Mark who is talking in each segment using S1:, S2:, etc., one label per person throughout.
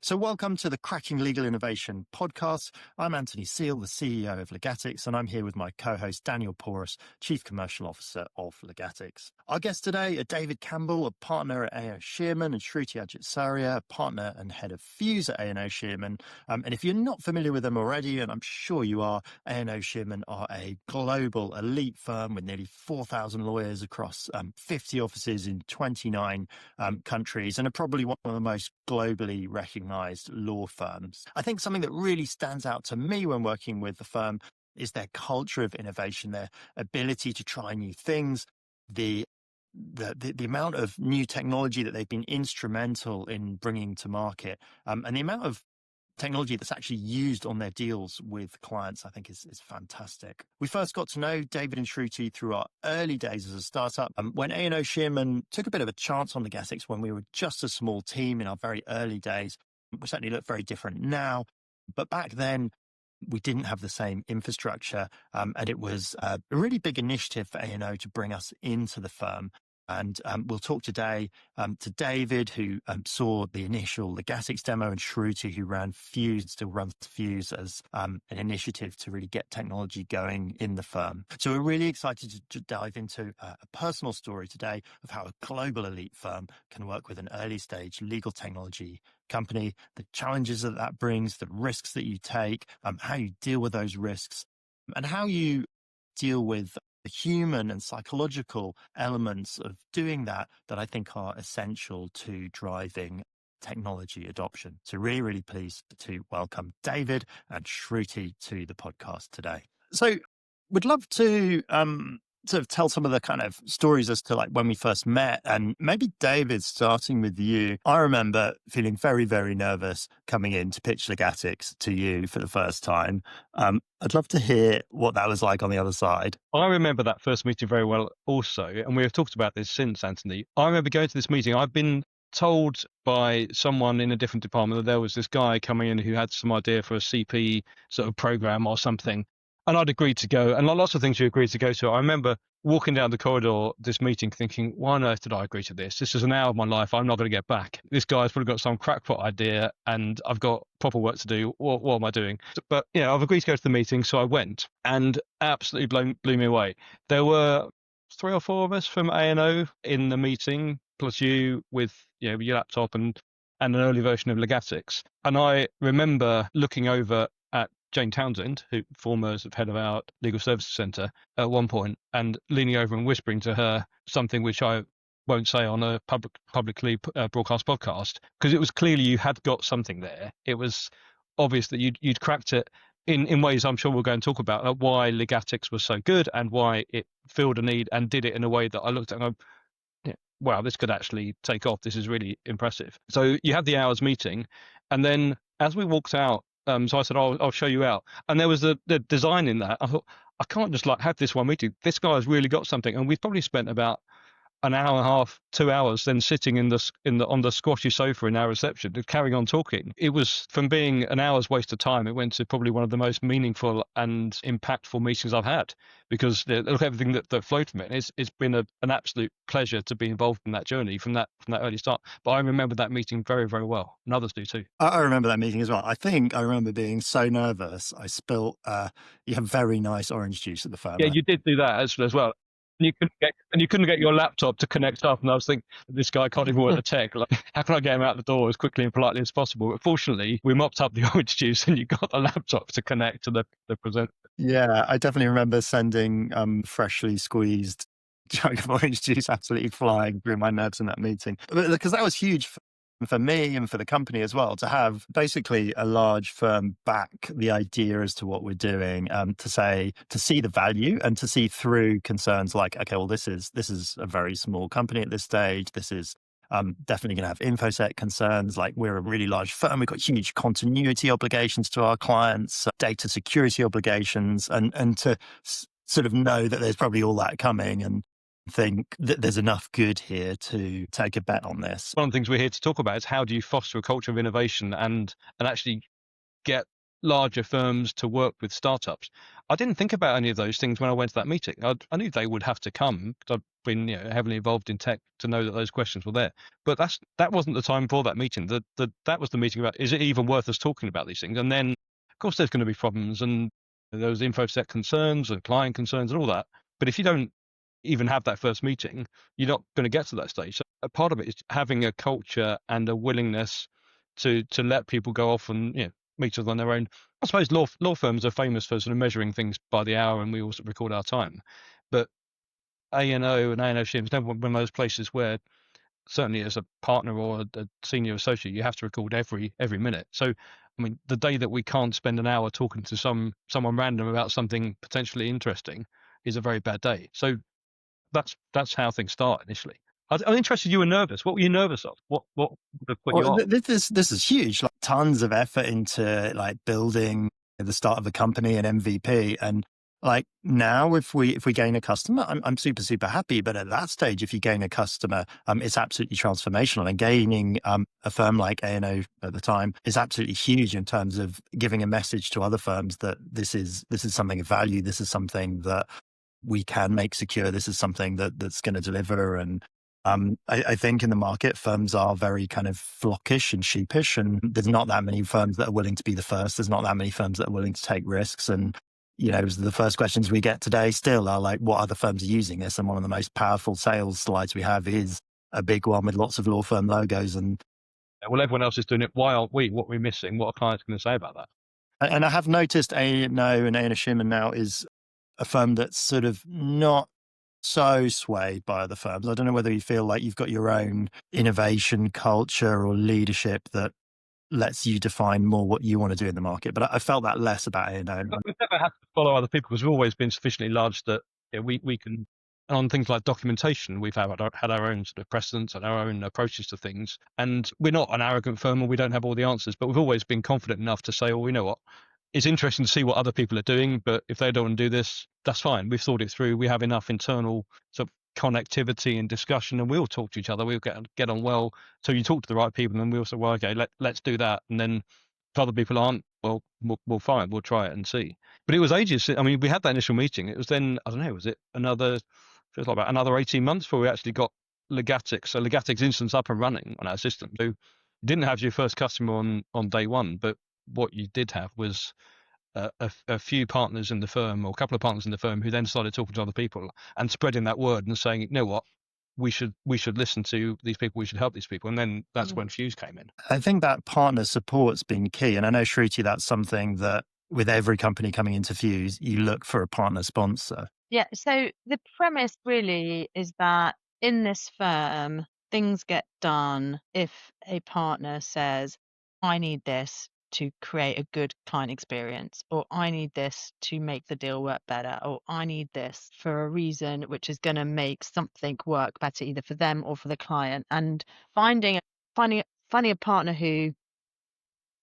S1: So welcome to the Cracking Legal Innovation podcast. I'm Anthony Seal, the CEO of Legatics, and I'm here with my co-host Daniel Porus, Chief Commercial Officer of Legatics. Our guests today are David Campbell, a partner at A&O Shearman, and Shruti Ajitsaria, a partner and head of Fuse at A&O Shearman. And if you're not familiar with them already, and I'm sure you are, A&O Shearman are a global elite firm with nearly 4,000 lawyers across 50 offices in 29 countries, and are probably one of the most globally recognized law firms. I think something that really stands out to me when working with the firm is their culture of innovation, their ability to try new things, the amount of new technology that they've been instrumental in bringing to market, and the amount of technology that's actually used on their deals with clients, I think is fantastic. We first got to know David and Shruti through our early days as a startup. When A&O Shearman took a bit of a chance on Legatics when we were just a small team in our very early days. We certainly look very different now, but back then we didn't have the same infrastructure, and it was a really big initiative for A&O to bring us into the firm. And we'll talk today to David, who saw the initial Legatics demo, and Shruti, who ran Fuse, still runs Fuse as an initiative to really get technology going in the firm. So we're really excited to dive into a personal story today of how a global elite firm can work with an early stage legal technology company, the challenges that brings, the risks that you take, how you deal with those risks, and how you deal with the human and psychological elements of doing that I think are essential to driving technology adoption. So really, really pleased to welcome David and Shruti to the podcast today. So we'd love to sort of tell some of the kind of stories as to like when we first met, and maybe David, starting with you. I remember feeling very, very nervous coming in to pitch Legatics to you for the first time. I'd love to hear what that was like on the other side.
S2: I remember that first meeting very well also, and we have talked about this since, Anthony. I remember going to this meeting. I've been told by someone in a different department that there was this guy coming in who had some idea for a CP sort of program or something. And I'd agreed to go, and lots of things you agreed to go to. I remember walking down the corridor, this meeting, thinking, why on earth did I agree to this? This is an hour of my life I'm not going to get back. This guy's probably got some crackpot idea, and I've got proper work to do. What am I doing? But, I've agreed to go to the meeting, so I went, and absolutely blew me away. There were 3 or 4 of us from A&O in the meeting, plus you with your laptop and an early version of Legatics. And I remember looking over at Jane Townsend, who former head of our legal services centre at one point, and leaning over and whispering to her something which I won't say on a publicly broadcast podcast, because it was clearly you had got something there. It was obvious that you'd cracked it in ways I'm sure we'll go and talk about why Legatics was so good and why it filled a need and did it in a way that I looked at and go, wow, this could actually take off. This is really impressive. So you had the hours meeting, and then as we walked out, so I said, I'll show you out. And there was the design in that. I thought, I can't just have this one meeting. This guy's really got something. And we've probably spent about an hour and a half, 2 hours then sitting on the squashy sofa in our reception, carrying on talking. It was, from being an hour's waste of time, it went to probably one of the most meaningful and impactful meetings I've had, because look, everything that flowed from it. It's been an absolute pleasure to be involved in that journey from that early start. But I remember that meeting very, very well, and others do too.
S1: I remember that meeting as well. I think I remember being so nervous I spilt you have very nice orange juice at the firm.
S2: Yeah, you did do that as well. And you couldn't get your laptop to connect up, and I was thinking, this guy can't even work the tech. Like, how can I get him out the door as quickly and politely as possible? But fortunately, we mopped up the orange juice, and you got the laptop to connect to the presenter.
S1: Yeah, I definitely remember sending freshly squeezed jug of orange juice absolutely flying through my nerves in that meeting, because that was huge for me and for the company as well, to have basically a large firm back the idea as to what we're doing, to see the value and to see through concerns like, okay, well, this is a very small company at this stage. This is definitely going to have infosec concerns. Like, we're a really large firm. We've got huge continuity obligations to our clients, data security obligations, and to sort of know that there's probably all that coming, and think that there's enough good here to take a bet on this.
S2: One of the things we're here to talk about is how do you foster a culture of innovation and actually get larger firms to work with startups. I didn't think about any of those things when I went to that meeting. I knew they would have to come because I've been heavily involved in tech to know that those questions were there. But that wasn't the time for that meeting. That was the meeting about, is it even worth us talking about these things? And then, of course, there's going to be problems, and those InfoSec concerns and client concerns and all that. But if you don't even have that first meeting, you're not going to get to that stage. So a part of it is having a culture and a willingness to let people go off and meet us on their own. I suppose law firms are famous for sort of measuring things by the hour, and we also record our time. But A&O and A&O Shearman is never one of those places where, certainly as a partner or a senior associate, you have to record every minute. So, I mean, the day that we can't spend an hour talking to someone random about something potentially interesting is a very bad day. So that's how things start initially. I'm interested. You were nervous. What were you nervous of? What would have put you off?
S1: This is huge. Like, tons of effort into like building the start of a company and MVP. And like now, if we gain a customer, I'm super happy. But at that stage, if you gain a customer, it's absolutely transformational. And gaining a firm like A&O at the time is absolutely huge in terms of giving a message to other firms that this is something of value. This is something that we can make secure. This is something that's going to deliver. And I think in the market, firms are very kind of flockish and sheepish, and there's not that many firms that are willing to be the first. There's not that many firms that are willing to take risks. And, the first questions we get today still are like, what other firms are using this? And one of the most powerful sales slides we have is a big one with lots of law firm logos. And
S2: well, everyone else is doing it. Why aren't we? What are we missing? What are clients going to say about that?
S1: And I have noticed A&O and A&O Shearman now is a firm that's sort of not so swayed by other firms. I don't know whether you feel like you've got your own innovation culture or leadership that lets you define more what you want to do in the market. But I felt that less about A&O.
S2: We've never had to follow other people because we've always been sufficiently large that we can. And on things like documentation, we've had our own sort of precedents and our own approaches to things. And we're not an arrogant firm, and we don't have all the answers. But we've always been confident enough to say, "Oh, you know what? It's interesting to see what other people are doing, but if they don't want to do this, that's fine. We've thought it through. We have enough internal sort of connectivity and discussion, and we'll talk to each other. We'll get on well. So you talk to the right people, and we'll say, well, okay, let's do that. And then if other people aren't, well, we'll fine. We'll try it and see." But it was ages. I mean, we had that initial meeting. It was then, I don't know, was it feels like about another 18 months before we actually got Legatix. So Legatix instance up and running on our system. So you didn't have your first customer on day one, but what you did have was a few partners in the firm, or a couple of partners in the firm, who then started talking to other people and spreading that word and saying, you know what, we should listen to these people, we should help these people. And then that's when Fuse came in.
S1: I think that partner support's been key. And I know, Shruti, that's something that with every company coming into Fuse, you look for a partner sponsor.
S3: Yeah, so the premise really is that in this firm, things get done if a partner says, I need this to create a good client experience, or I need this to make the deal work better, or I need this for a reason which is going to make something work better either for them or for the client. And finding a partner who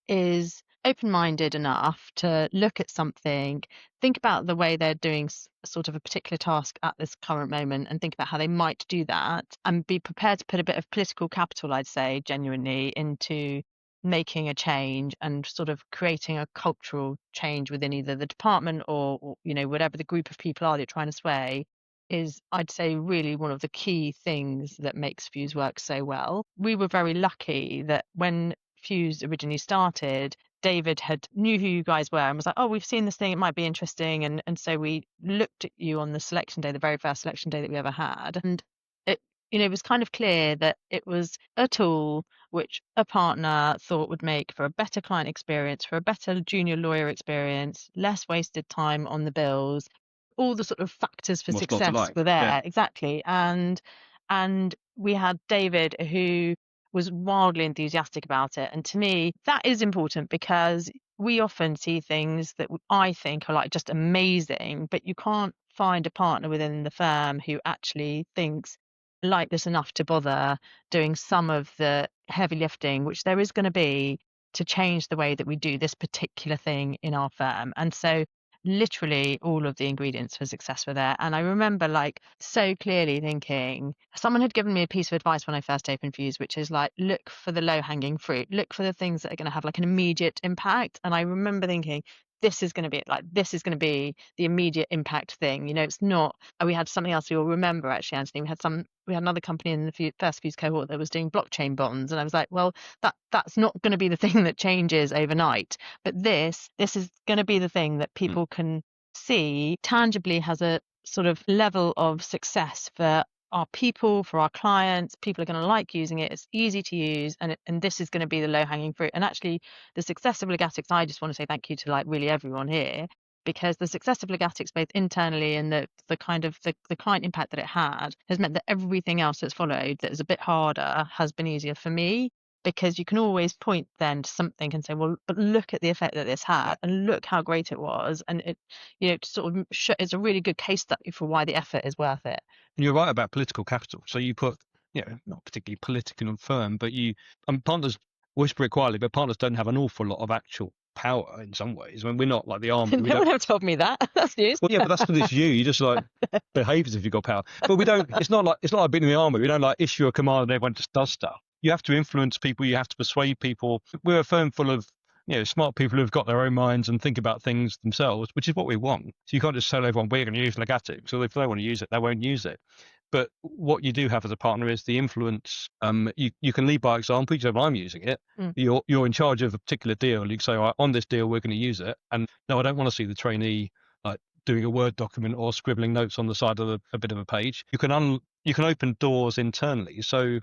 S3: is open-minded enough to look at something, think about the way they're doing sort of a particular task at this current moment, and think about how they might do that, and be prepared to put a bit of political capital, I'd say, genuinely, into making a change and sort of creating a cultural change within either the department or whatever the group of people are that you're trying to sway, is, I'd say, really one of the key things that makes Fuse work so well. We were very lucky that when Fuse originally started, David knew who you guys were and was like, oh, we've seen this thing, it might be interesting. And so we looked at you on the selection day, the very first selection day that we ever had. And it was kind of clear that it was a tool which a partner thought would make for a better client experience, for a better junior lawyer experience, less wasted time on the bills. All the sort of factors for success were there. Yeah. Exactly. And we had David, who was wildly enthusiastic about it. And to me, that is important, because we often see things that I think are like just amazing, but you can't find a partner within the firm who actually thinks like this enough to bother doing some of the heavy lifting, which there is going to be, to change the way that we do this particular thing in our firm. And so literally all of the ingredients for success were there. And I remember like so clearly thinking, someone had given me a piece of advice when I first opened Fuse, which is like, look for the low hanging fruit, look for the things that are going to have like an immediate impact. And I remember thinking, this is going to be the immediate impact thing. It's not. We had something else you'll remember actually, Anthony. We had another company in the first Fuse cohort that was doing blockchain bonds, and I was like, well, that's not going to be the thing that changes overnight. But this is going to be the thing that people can see tangibly has a sort of level of success for our people, for our clients. People are going to like using it. It's easy to use, and this is going to be the low hanging fruit. And actually, the success of Legatics, I just want to say thank you to like really everyone here, because the success of Legatics, both internally and the kind of the client impact that it had, has meant that everything else that's followed that is a bit harder has been easier for me. Because you can always point then to something and say, well, but look at the effect that this had, and look how great it was, and it sort of it's a really good case study for why the effort is worth it.
S2: And you're right about political capital. So you put, not particularly political and firm, but partners whisper it quietly, but partners don't have an awful lot of actual power in some ways. I mean, we're not like the army.
S3: No one ever told me that. That's news.
S2: Well, yeah, but that's because it's you. You just like behave as if you've got power. But we don't. It's not like being in the army. We don't like issue a command and everyone just does stuff. You have to influence people. You have to persuade people. We're a firm full of smart people who've got their own minds and think about things themselves, which is what we want. So you can't just tell everyone we're going to use Legatics. So if they want to use it, they won't use it. But what you do have as a partner is the influence. You can lead by example. You say, well, I'm using it. You're in charge of a particular deal. You can say, all right, on this deal, we're going to use it. And no, I don't want to see the trainee like doing a Word document or scribbling notes on the side of a bit of a page. You can open doors internally. So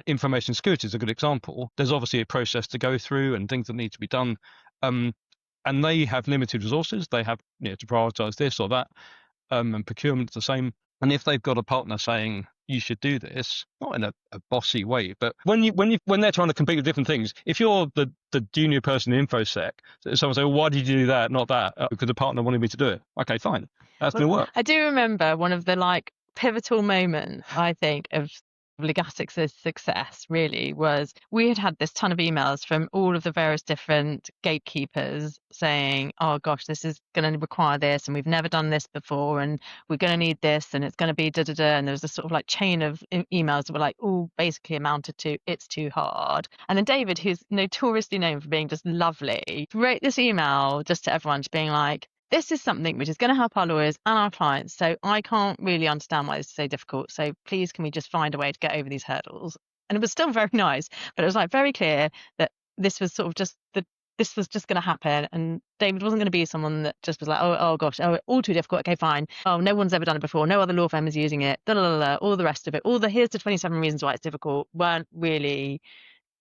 S2: information security is a good example. There's obviously a process to go through and things that need to be done. And they have limited resources. They have to prioritize this or that. And procurement's the same. And if they've got a partner saying you should do this, not in a bossy way, but when they're trying to compete with different things, if you're the junior person in InfoSec, someone say, well, why did you do that, not that? Because the partner wanted me to do it. Okay, fine. That's going to work.
S3: I do remember one of the like pivotal moments, I think, of Legatics' success really was we had this ton of emails from all of the various different gatekeepers saying, oh gosh, this is going to require this, and we've never done this before, and we're going to need this, and it's going to be da da da. And there was a sort of like chain of emails that were like all basically amounted to it's too hard. And then David, who's notoriously known for being just lovely, wrote this email just to everyone, just being like, this is something which is going to help our lawyers and our clients. So I can't really understand why this is so difficult. So please, can we just find a way to get over these hurdles? And it was still very nice, but it was like very clear that this was sort of just this was just going to happen. And David wasn't going to be someone that just was like, oh gosh, all too difficult. Okay, fine. Oh, no one's ever done it before. No other law firm is using it. All the rest of it. Here's the 27 reasons why it's difficult weren't really.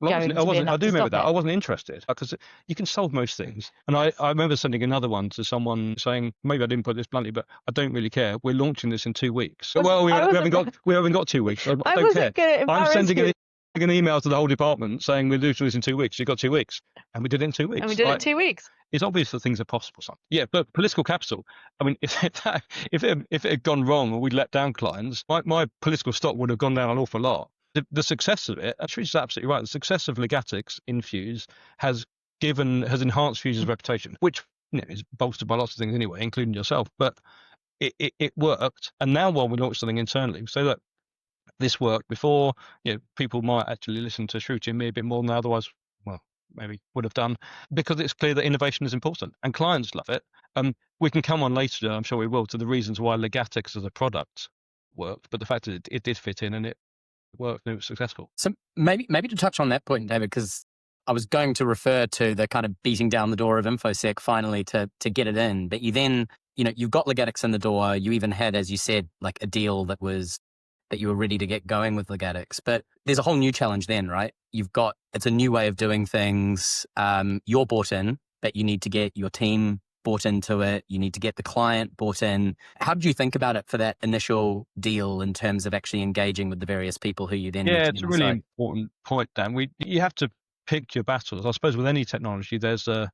S2: Well, I do remember that. I wasn't interested because you can solve most things. And I remember sending another one to someone saying, maybe I didn't put this bluntly, but I don't really care. We're launching this in 2 weeks. We haven't got 2 weeks. I don't care. I'm sending an email to the whole department saying we're doing this in 2 weeks. You've got 2 weeks. And we did it in 2 weeks.
S3: And we did it in 2 weeks.
S2: It's obvious that things are possible. Yeah, but political capital. I mean, if it had gone wrong or we'd let down clients, my political stock would have gone down an awful lot. The success of it, Shruti is absolutely right. The success of Legatics in Fuse has enhanced Fuse's reputation, which is bolstered by lots of things anyway, including yourself. But it worked, and now while we launch something internally, we say that this worked before. People might actually listen to Shruti and me a bit more than otherwise, well, maybe would have done, because it's clear that innovation is important and clients love it. We can come on later, I'm sure we will, to the reasons why Legatics as a product worked, but the fact that it did fit in and it worked and it was successful.
S4: So maybe to touch on that point, David, because I was going to refer to the kind of beating down the door of InfoSec finally to get it in, but you then, you've got Legatics in the door. You even had, as you said, like a deal that you were ready to get going with Legatics, but there's a whole new challenge then, right? It's a new way of doing things. You're bought in, but you need to get your team bought into it. You need to get the client bought in. How did you think about it for that initial deal in terms of actually engaging with the various people who you then?
S2: Yeah, it's a really important point, Dan. You have to pick your battles. I suppose with any technology, there's a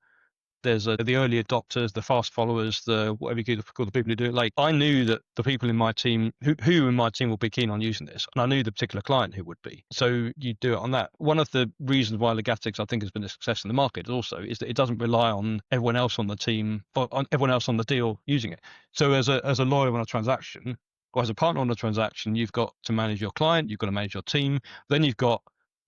S2: there's the early adopters, the fast followers, the whatever you could call the people who do it late. I knew that the people in my team, who in my team will be keen on using this, and I knew the particular client who would be. So you do it on that. One of the reasons why Legatics, I think, has been a success in the market also is that it doesn't rely on everyone else on the team or on everyone else on the deal using it. So as a lawyer on a transaction, or as a partner on a transaction, you've got to manage your client, you've got to manage your team, then you've got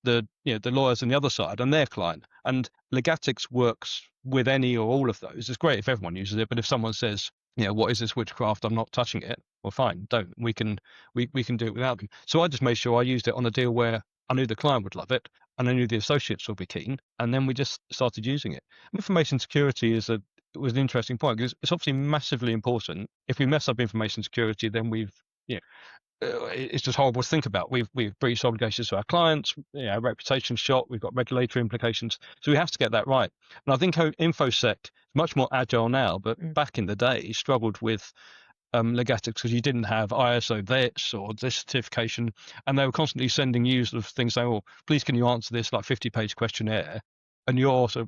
S2: the lawyers on the other side and their client. And Legatics works with any or all of those. It's great if everyone uses it, but if someone says, what is this witchcraft? I'm not touching it. Well, fine, don't. We can do it without them. So I just made sure I used it on a deal where I knew the client would love it and I knew the associates would be keen, and then we just started using it. Information security was an interesting point because it's obviously massively important. If we mess up information security, then it's just horrible to think about. We've breached obligations to our clients, our reputation's shot, we've got regulatory implications. So we have to get that right. And I think InfoSec is much more agile now, but back in the day struggled with Legatics because you didn't have ISO this or this certification, and they were constantly sending you sort of things saying, please can you answer this like 50-page questionnaire? And you're also,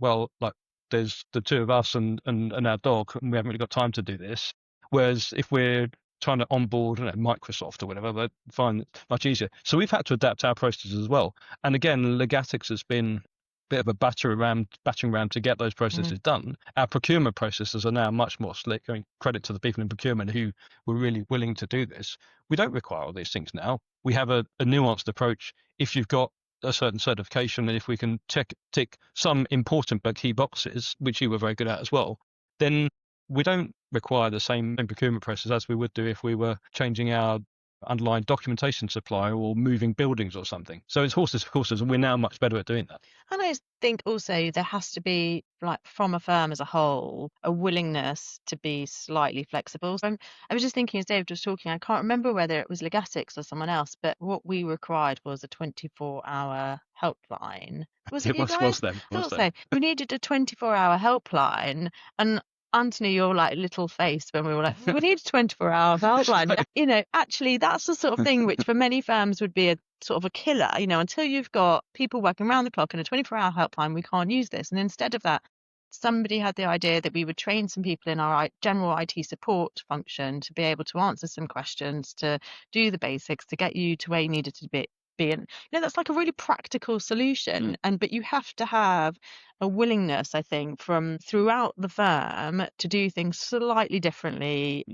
S2: there's the two of us and our dog, and we haven't really got time to do this. Whereas if we're trying to onboard Microsoft or whatever, but find it much easier. So we've had to adapt our processes as well. And again, Legatics has been a bit of a battering ram to get those processes done. Our procurement processes are now much more slick. I mean, credit to the people in procurement who were really willing to do this. We don't require all these things now. We have a nuanced approach. If you've got a certain certification, and if we can tick some important but key boxes, which you were very good at as well, then we don't require the same procurement process as we would do if we were changing our underlying documentation supplier or moving buildings or something. So it's horses for courses, and we're now much better at doing that.
S3: And I think also there has to be, like, from a firm as a whole, a willingness to be slightly flexible. So I was just thinking as David was talking, I can't remember whether it was Legatics or someone else, but what we required was a 24-hour helpline. Was it you guys?
S2: Was them.
S3: So we needed a 24-hour helpline, and Anthony, your like little face when we were like, we need a 24-hour helpline. Actually, that's the sort of thing which for many firms would be a sort of a killer. Until you've got people working around the clock in a 24-hour helpline, we can't use this. And instead of that, somebody had the idea that we would train some people in our general IT support function to be able to answer some questions, to do the basics, to get you to where you needed to be. And that's like a really practical solution. But you have to have a willingness, I think, from throughout the firm to do things slightly differently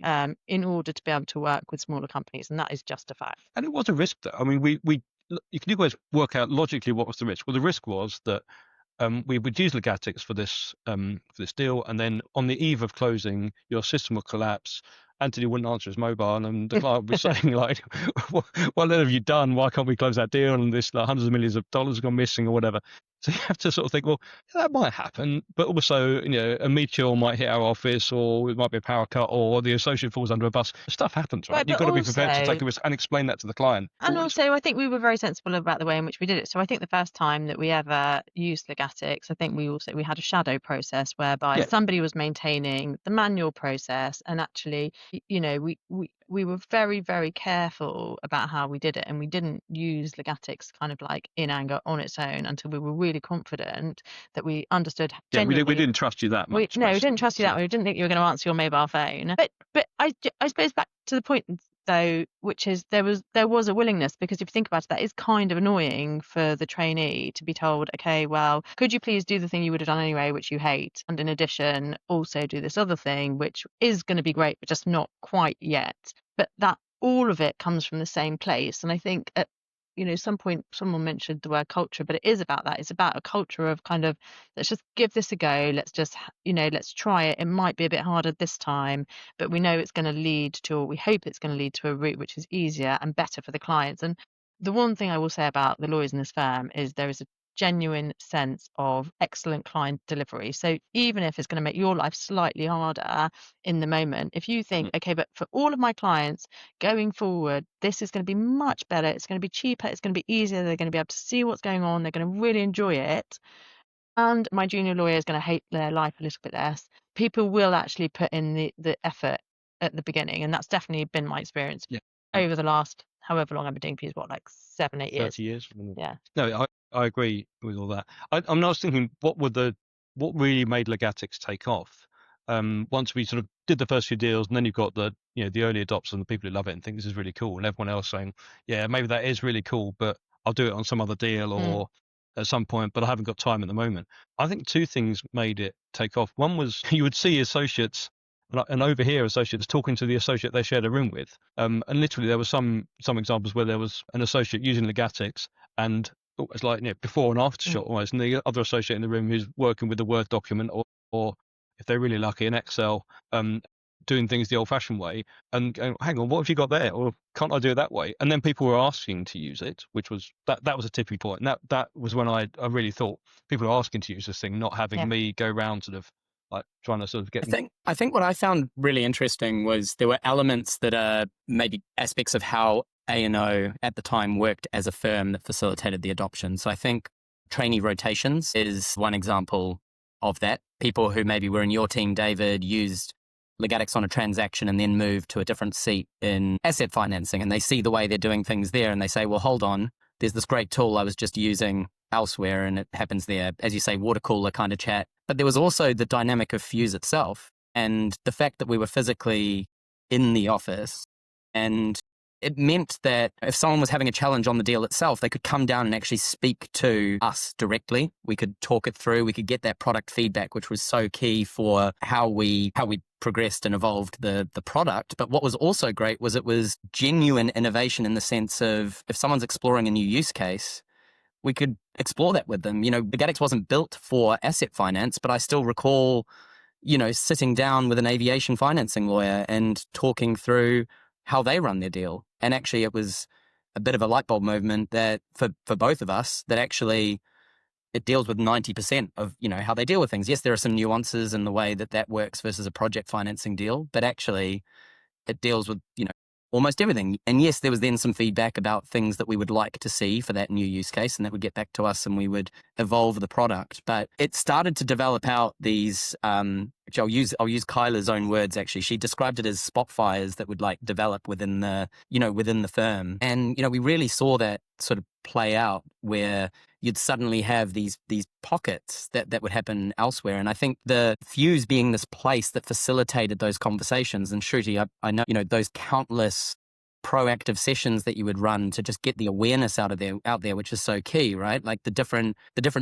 S3: in order to be able to work with smaller companies, and that is just a fact.
S2: And it was a risk, though. I mean, you can always work out logically what was the risk. Well, the risk was that we would use Legatics for this deal, and then on the eve of closing, your system will collapse. Anthony wouldn't answer his mobile, and the client was saying, like, what have you done? Why can't we close that deal? And this hundreds of millions of dollars have gone missing or whatever. So you have to sort of think, well, that might happen, but also, a meteor might hit our office, or it might be a power cut, or the associate falls under a bus. Stuff happens, right? You've got to be prepared to take a risk and explain that to the client.
S3: And also, I think we were very sensible about the way in which we did it. So I think the first time that we ever used Legatics, I think we had a shadow process whereby somebody was maintaining the manual process, and actually, we were very, very careful about how we did it, and we didn't use Legatics kind of like in anger on its own until we were really confident that we understood.
S2: Yeah, we didn't trust you that much.
S3: We didn't trust you that much. We didn't think you were going to answer your mobile phone. But I suppose back to the point though, which is there was a willingness, because if you think about it, that is kind of annoying for the trainee to be told, okay, well, could you please do the thing you would have done anyway, which you hate, and in addition also do this other thing, which is going to be great, but just not quite yet. But that all of it comes from the same place. And I think at some point someone mentioned the word culture, but it is about that. It's about a culture of kind of, let's just give this a go. Let's just, let's try it. It might be a bit harder this time, but we know it's going to lead to, or we hope it's going to lead to a route which is easier and better for the clients. And the one thing I will say about the lawyers in this firm is there is a genuine sense of excellent client delivery. So even if it's going to make your life slightly harder in the moment, if you think, okay, but for all of my clients going forward, this is going to be much better, it's going to be cheaper, it's going to be easier, they're going to be able to see what's going on, they're going to really enjoy it, and my junior lawyer is going to hate their life a little bit less, people will actually put in the effort at the beginning. And that's definitely been my experience over the last however long I've been doing P's, like 7-8 years.
S2: 30 years.
S3: Yeah.
S2: No, I agree with all that. I'm not thinking, what were the what really made Legatics take off. Once we sort of did the first few deals, and then you've got the early adopters and the people who love it and think this is really cool, and everyone else saying, yeah, maybe that is really cool, but I'll do it on some other deal or at some point, but I haven't got time at the moment. I think two things made it take off. One was you would see associates and overhear associates talking to the associate they shared a room with. And literally there was some examples where there was an associate using Legatics and it's like before and after shot almost, and the other associate in the room who's working with a Word document or if they're really lucky, in Excel, doing things the old-fashioned way, and hang on, what have you got there? Or can't I do it that way? And then people were asking to use it, which was that was a tipping point. And that was when I really thought people are asking to use this thing, not having me go around sort of like trying to sort of get.
S4: I think what I found really interesting was there were elements that are maybe aspects of how A&O at the time worked as a firm that facilitated the adoption. So I think trainee rotations is one example of that. People who maybe were in your team, David, used Legatics on a transaction and then moved to a different seat in asset financing, and they see the way they're doing things there and they say, well, hold on, there's this great tool I was just using elsewhere and it happens there, as you say, water cooler kind of chat. But there was also the dynamic of Fuse itself and the fact that we were physically in the office, and it meant that if someone was having a challenge on the deal itself, they could come down and actually speak to us directly. We could talk it through. We could get that product feedback, which was so key for how we progressed and evolved the product. But what was also great was it was genuine innovation in the sense of if someone's exploring a new use case, we could explore that with them. Legatics wasn't built for asset finance, but I still recall, sitting down with an aviation financing lawyer and talking through how they run their deal. And actually it was a bit of a light bulb movement that for both of us, that actually it deals with 90% of, how they deal with things. Yes, there are some nuances in the way that works versus a project financing deal, but actually it deals with, almost everything. And yes, there was then some feedback about things that we would like to see for that new use case, and that would get back to us and we would evolve the product. But it started to develop out these, which I'll use Kyla's own words actually. She described it as spot fires that would like develop within the firm. And, we really saw that sort of play out where you'd suddenly have these pockets that would happen elsewhere. And I think the Fuse being this place that facilitated those conversations, and Shruti, I know, those countless proactive sessions that you would run to just get the awareness out there, which is so key, right? Like the different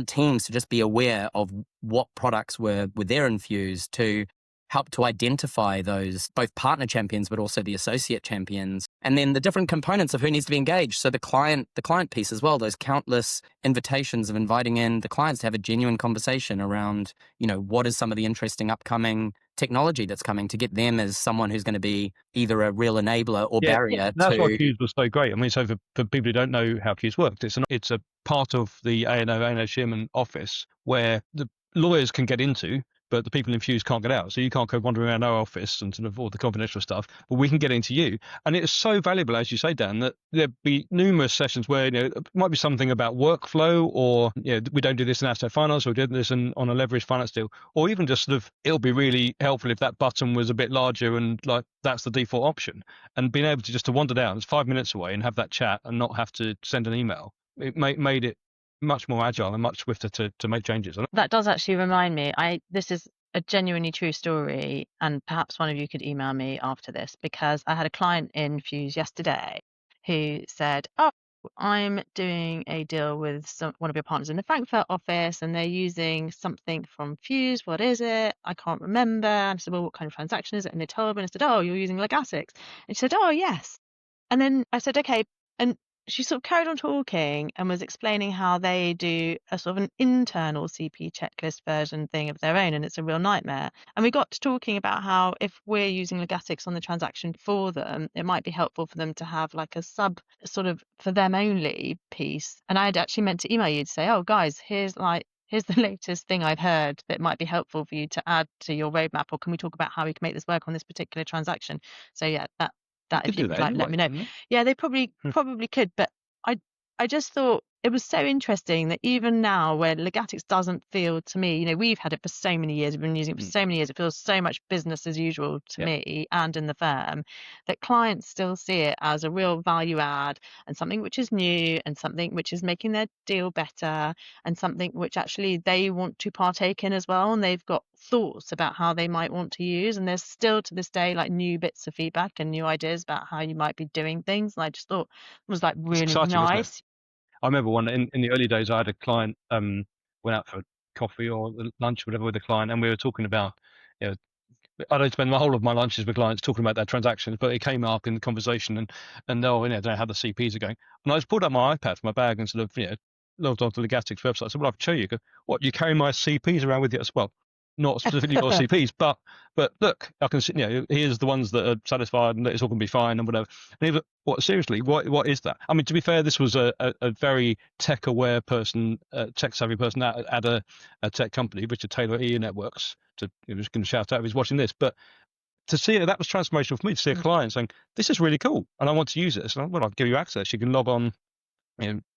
S4: teams to just be aware of what products were there in Fuse to help to identify those both partner champions, but also the associate champions, and then the different components of who needs to be engaged. So the client piece as well, those countless invitations of inviting in the clients to have a genuine conversation around, what is some of the interesting upcoming technology that's coming to get them as someone who's going to be either a real enabler or barrier.
S2: That's why Fuse was so great. I mean, so for people who don't know how Fuse works, it's a part of the A&O Shearman office where the lawyers can get into, but the people in Fuse can't get out. So you can't go wandering around our office and sort of all the confidential stuff, but we can get into you. And it is so valuable, as you say, Dan, that there'd be numerous sessions where, it might be something about workflow or, we don't do this in asset finance or we do this on a leveraged finance deal, or even just sort of, it'll be really helpful if that button was a bit larger and like that's the default option. And being able to just to wander down, it's 5 minutes away and have that chat and not have to send an email. It made it much more agile and much swifter to make changes.
S3: That does actually remind me, this is a genuinely true story, and perhaps one of you could email me after this, because I had a client in Fuse yesterday who said, oh, I'm doing a deal with one of your partners in the Frankfurt office and they're using something from Fuse. What is it? I can't remember. And I said, well, what kind of transaction is it? And they told me, and I said, oh, you're using Legatics. And she said, oh, yes. And then I said, okay. And she sort of carried on talking and was explaining how they do a sort of an internal CP checklist version thing of their own, and it's a real nightmare. And we got to talking about how if we're using Legatics on the transaction for them, it might be helpful for them to have like a sub sort of for them only piece. And I had actually meant to email you to say, oh guys, here's the latest thing I've heard that might be helpful for you to add to your roadmap, or can we talk about how we can make this work on this particular transaction? So yeah, that if you could let me know. Yeah, they probably could, but I just thought it was so interesting that even now, where Legatics doesn't feel to me, we've had it for so many years, we've been using it for so many years, it feels so much business as usual to me and in the firm, that clients still see it as a real value add and something which is new and something which is making their deal better and something which actually they want to partake in as well. And they've got thoughts about how they might want to use. And there's still to this day like new bits of feedback and new ideas about how you might be doing things. And I just thought it was like really
S2: exciting,
S3: nice.
S2: I remember one in the early days, I had a client, went out for coffee or lunch or whatever with a client, and we were talking about, I don't spend the whole of my lunches with clients talking about their transactions, but it came up in the conversation and I don't know how the CPs are going. And I just pulled out my iPad from my bag and sort of, logged onto the Legatics website. I said, well, I can show you. What, you carry my CPs around with you as well? Not specifically your CPs, but look, I can see, here's the ones that are satisfied and it's all going to be fine and whatever. And he was, seriously, what is that? I mean, to be fair, this was a very tech aware person, tech savvy person at a tech company, Richard Taylor, E Networks. I'm just going to shout out if he's watching this, but to see it, that was transformational for me to see a client saying, this is really cool and I want to use this. And I'll give you access. You can log on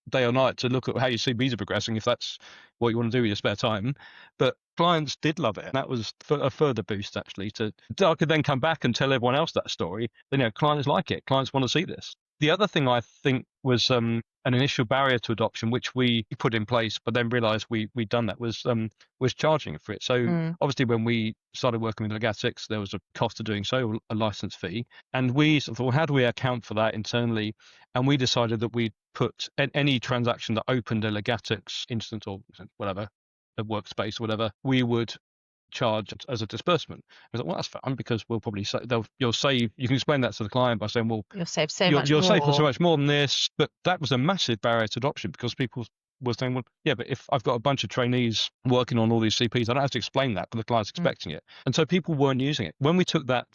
S2: day or night to look at how your CVs are progressing if that's what you want to do with your spare time. But clients did love it. And that was a further boost actually I could then come back and tell everyone else that story. Clients like it. Clients want to see this. The other thing I think was an initial barrier to adoption, which we put in place, but then realized we'd done that, was charging for it. So obviously when we started working with Legatics, there was a cost of doing so, a license fee. And we sort of thought, how do we account for that internally? And we decided that we'd put any transaction that opened a Legatics instance or whatever, a workspace or whatever, we would charge as a disbursement. I thought, well, that's fun because we'll probably say you'll save. You can explain that to the client by saying, well,
S3: you'll save so much
S2: you'll
S3: more.
S2: save so much more than this. But that was a massive barrier to adoption because people were saying, well, yeah, but if I've got a bunch of trainees working on all these CPs, I don't have to explain that, but the client's expecting it. And so people weren't using it. When we took that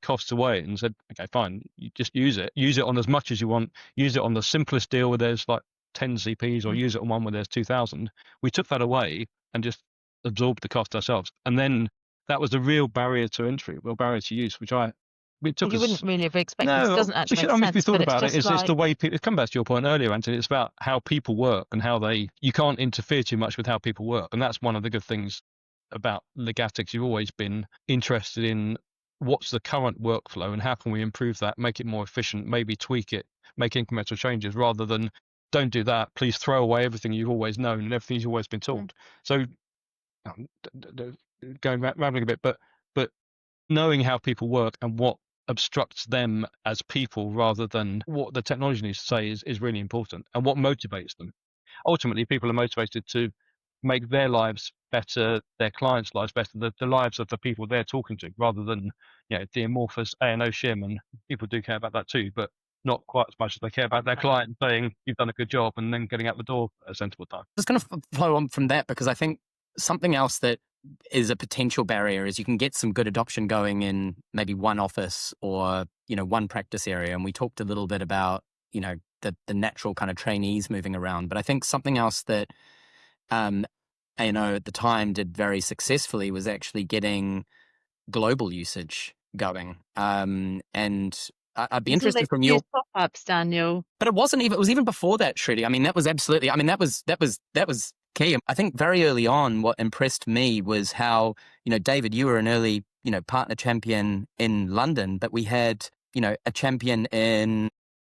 S2: cost away and said, okay, fine, you just use it on as much as you want, use it on the simplest deal where there's like 10 CPs or use it on one where there's 2,000. We took that away and just absorbed the cost ourselves. And then that was a real barrier to entry, real barrier to use, which you
S3: wouldn't really have expected. It doesn't actually make sense.
S2: If you thought about it, it's the way people, it comes back to your point earlier, Anthony, it's about how people work and how you can't interfere too much with how people work. And that's one of the good things about Legatics. You've always been interested in what's the current workflow and how can we improve that, make it more efficient, maybe tweak it, make incremental changes rather than don't do that, please throw away everything you've always known and everything you've always been told. So going rambling a bit, but knowing how people work and what obstructs them as people rather than what the technology needs to say is really important, and what motivates them. Ultimately, people are motivated to make their lives better, their clients' lives better, the lives of the people they're talking to, rather than the amorphous A&O Shearman. People do care about that too, but not quite as much as they care about their client saying you've done a good job and then getting out the door at a sensible time.
S4: I was going to follow on from that because I think something else that is a potential barrier is you can get some good adoption going in maybe one office or one practice area, and we talked a little bit about the natural kind of trainees moving around. But I think something else that A&O at the time did very successfully was actually getting global usage going. And I'd be interested from your
S3: pop-ups, Daniel.
S4: But it was even before that, Shruti. I mean, that was absolutely. I mean, that was key. I think very early on, what impressed me was how David, you were an early partner champion in London, but we had a champion in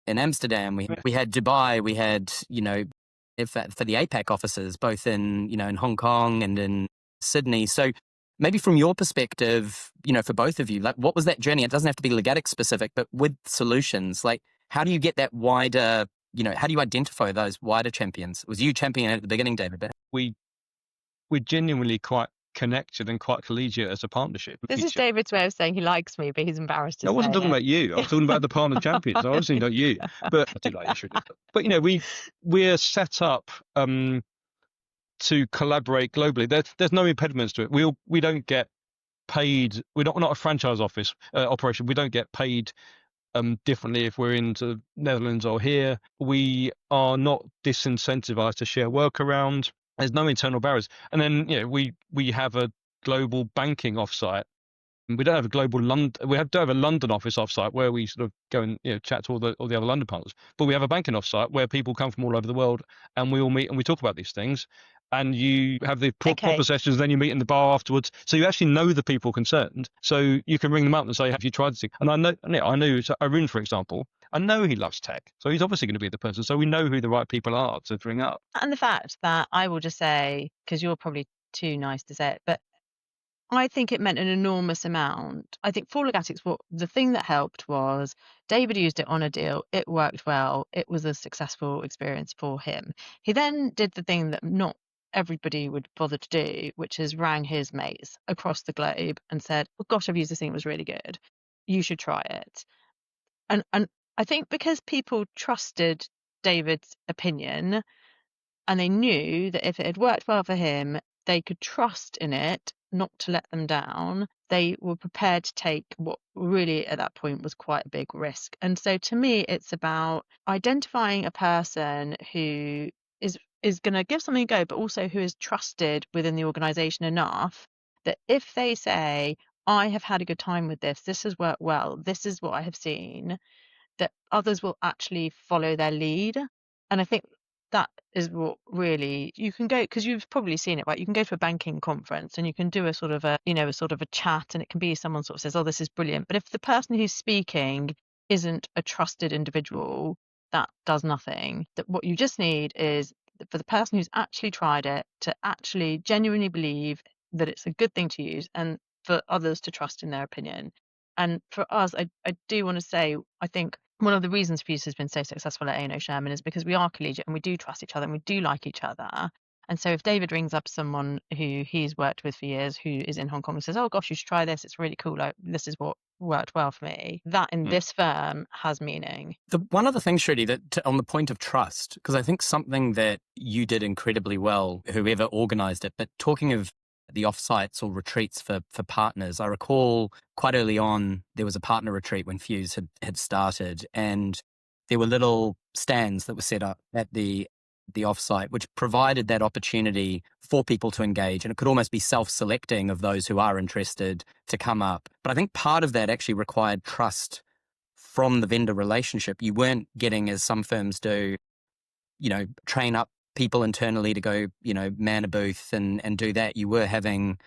S4: Amsterdam. We had Dubai. We had for the APAC offices, both in in Hong Kong and in Sydney. So maybe from your perspective, for both of you, like what was that journey? It doesn't have to be Legatics specific, but with solutions, like how do you get that wider, how do you identify those wider champions? Was you champion at the beginning, David? But
S2: we're genuinely quite connected and quite collegiate as a partnership.
S3: This is David's way of saying he likes me, but he's embarrassed to say
S2: I wasn't talking about you. I was talking about the partner champions. I obviously not you, but I do like you. But we're set up to collaborate globally. There's no impediments to it. We don't get paid. We're not a franchise office operation. We don't get paid differently if we're into Netherlands or here. We are not disincentivized to share work around. There's no internal barriers. And then we have a global banking offsite We don't have a global London. We do have a London office offsite where we sort of go and chat to all the other London partners. But we have a banking offsite where people come from all over the world, and we all meet and we talk about these things. And you have the proper sessions, then you meet in the bar afterwards. So you actually know the people concerned. So you can ring them up and say, "Have you tried this thing?" And I know. So Arun, for example, I know he loves tech, so he's obviously going to be the person. So we know who the right people are to bring up.
S3: And the fact that I will just say, because you're probably too nice to say it, but I think it meant an enormous amount. I think for Legatics, what the thing that helped was David used it on a deal. It worked well. It was a successful experience for him. He then did the thing that not everybody would bother to do, which is rang his mates across the globe and said, "Oh gosh, I've used this thing. It was really good. You should try it." And I think because people trusted David's opinion and they knew that if it had worked well for him, they could trust in it not to let them down. They were prepared to take what really at that point was quite a big risk. And so to me, it's about identifying a person who is going to give something a go, but also who is trusted within the organization enough that if they say, "I have had a good time with this has worked well, this is what I have seen," that others will actually follow their lead. And I think that is what really you can go, because you've probably seen it, right? You can go to a banking conference and you can do a sort of a chat, and it can be someone sort of says, "Oh, this is brilliant." But if the person who's speaking isn't a trusted individual, that does nothing. That what you just need is for the person who's actually tried it to actually genuinely believe that it's a good thing to use, and for others to trust in their opinion. And for us, I do want to say, I think one of the reasons Fuse has been so successful at A&O Shearman is because we are collegiate and we do trust each other and we do like each other. And so if David rings up someone who he's worked with for years, who is in Hong Kong, and says, "Oh gosh, you should try this. It's really cool. Like, this is what worked well for me." That in this firm has meaning.
S4: The one other thing, Shruti, that on the point of trust, because I think something that you did incredibly well, whoever organized it, but talking of the offsites or retreats for partners, I recall quite early on, there was a partner retreat when Fuse had started, and there were little stands that were set up at the offsite, which provided that opportunity for people to engage. And it could almost be self-selecting of those who are interested to come up. But I think part of that actually required trust from the vendor relationship. You weren't getting, as some firms do, train up people internally to go, man a booth and do that. You were having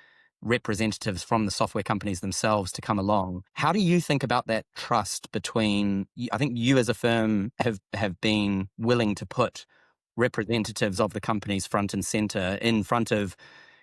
S4: representatives from the software companies themselves to come along. How do you think about that trust between, I think you as a firm have been willing to put representatives of the companies front and center in front of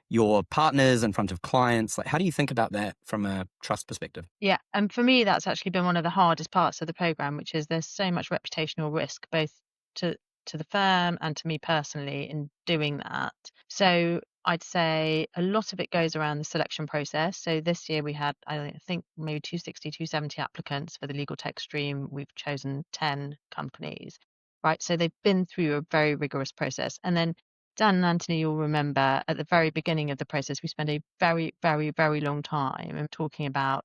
S4: your partners, in front of clients? Like, how do you think about that from a trust perspective?
S3: Yeah. And for me, that's actually been one of the hardest parts of the program, which is there's so much reputational risk, both to the firm and to me personally in doing that. So I'd say a lot of it goes around the selection process. So this year we had, I think, maybe 260, 270 applicants for the legal tech stream. We've chosen 10 companies, right? So they've been through a very rigorous process. And then Dan and Anthony, you'll remember at the very beginning of the process, we spent a very, very, very long time talking about,